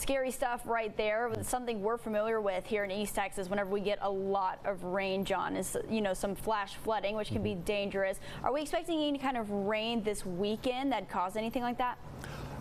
Scary stuff right there. Something we're familiar with here in East Texas whenever we get a lot of rain, John, is, some flash flooding, which can be dangerous. Are we expecting any kind of rain this weekend that cause anything like that?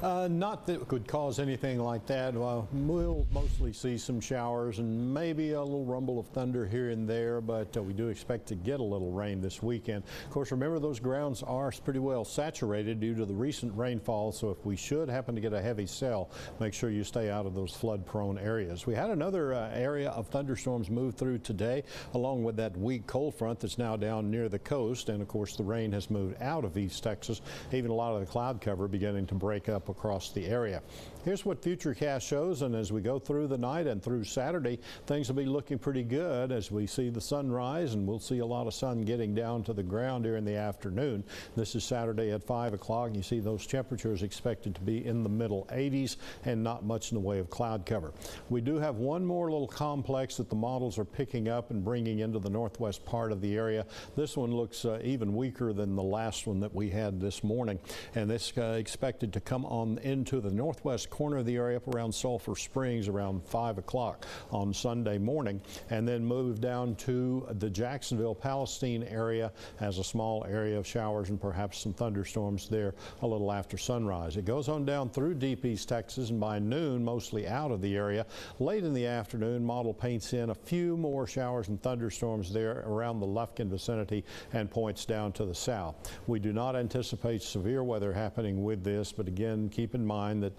Not that it could cause anything like that. We'll mostly see some showers and maybe a little rumble of thunder here and there, but we do expect to get a little rain this weekend. Of course, remember those grounds are pretty well saturated due to the recent rainfall, so if we should happen to get a heavy cell, make sure you stay out of those flood-prone areas. We had another area of thunderstorms move through today, along with that weak cold front that's now down near the coast, and of course the rain has moved out of East Texas, even a lot of the cloud cover beginning to break up across the area. Here's what Futurecast shows, and as we go through the night and through Saturday, things will be looking pretty good as we see the sun rise, and we'll see a lot of sun getting down to the ground here in the afternoon. This is Saturday at 5 o'clock. You see those temperatures expected to be in the middle 80s and not much in the way of cloud cover. We do have one more little complex that the models are picking up and bringing into the northwest part of the area. This one looks even weaker than the last one that we had this morning, and this expected to come on into the northwest corner of the area up around Sulphur Springs around 5 o'clock on Sunday morning, and then move down to the Jacksonville, Palestine area as a small area of showers and perhaps some thunderstorms there a little after sunrise. It goes on down through deep East Texas, and by noon mostly out of the area. Late in the afternoon, model paints in a few more showers and thunderstorms there around the Lufkin vicinity and points down to the south. We do not anticipate severe weather happening with this, but again, keep in mind that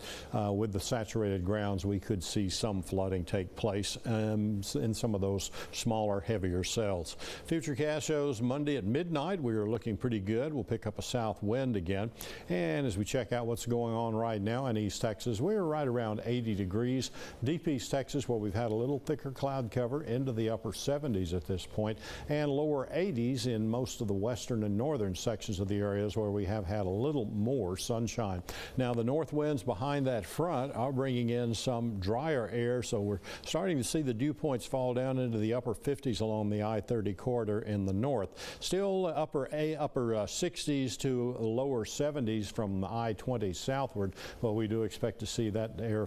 with the saturated grounds, we could see some flooding take place in some of those smaller, heavier cells. Futurecast shows Monday at midnight. We are looking pretty good. We'll pick up a south wind again. And as we check out what's going on right now in East Texas, we're right around 80 degrees. Deep East Texas, where we've had a little thicker cloud cover, into the upper 70s at this point, and lower 80s in most of the western and northern sections of the areas where we have had a little more sunshine. Now, the north winds behind that front are bringing in some drier air, so we're starting to see the dew points fall down into the upper 50s along the I-30 corridor in the north. Still upper 60s to lower 70s from the I-20 southward, but we do expect to see that air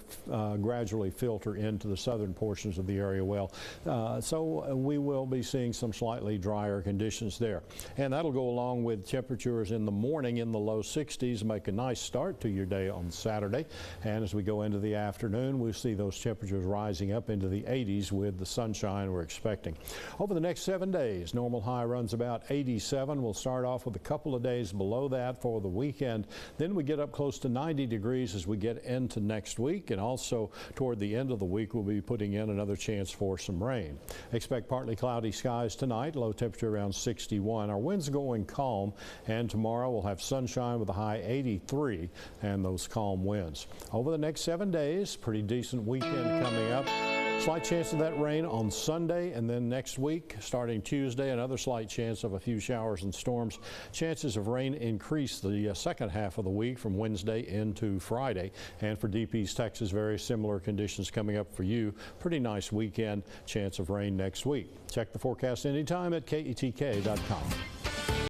gradually filter into the southern portions of the area so we will be seeing some slightly drier conditions there. And that'll go along with temperatures in the morning in the low 60s, make a nice start to your day on Saturday. And as we go into the afternoon, we'll see those temperatures rising up into the 80s with the sunshine we're expecting. Over the next 7 days, normal high runs about 87. We'll start off with a couple of days below that for the weekend. Then we get up close to 90 degrees as we get into next week, and also toward the end of the week, we'll be putting in another chance for some rain. Expect partly cloudy skies tonight, low temperature around 61. Our winds going calm, and tomorrow we'll have sunshine with a high 83 and those calm winds. Over the next 7 days, pretty decent weekend coming up. Slight chance of that rain on Sunday, and then next week, starting Tuesday, another slight chance of a few showers and storms. Chances of rain increase the second half of the week from Wednesday into Friday. And for deep East Texas, very similar conditions coming up for you. Pretty nice weekend. Chance of rain next week. Check the forecast anytime at KETK.com.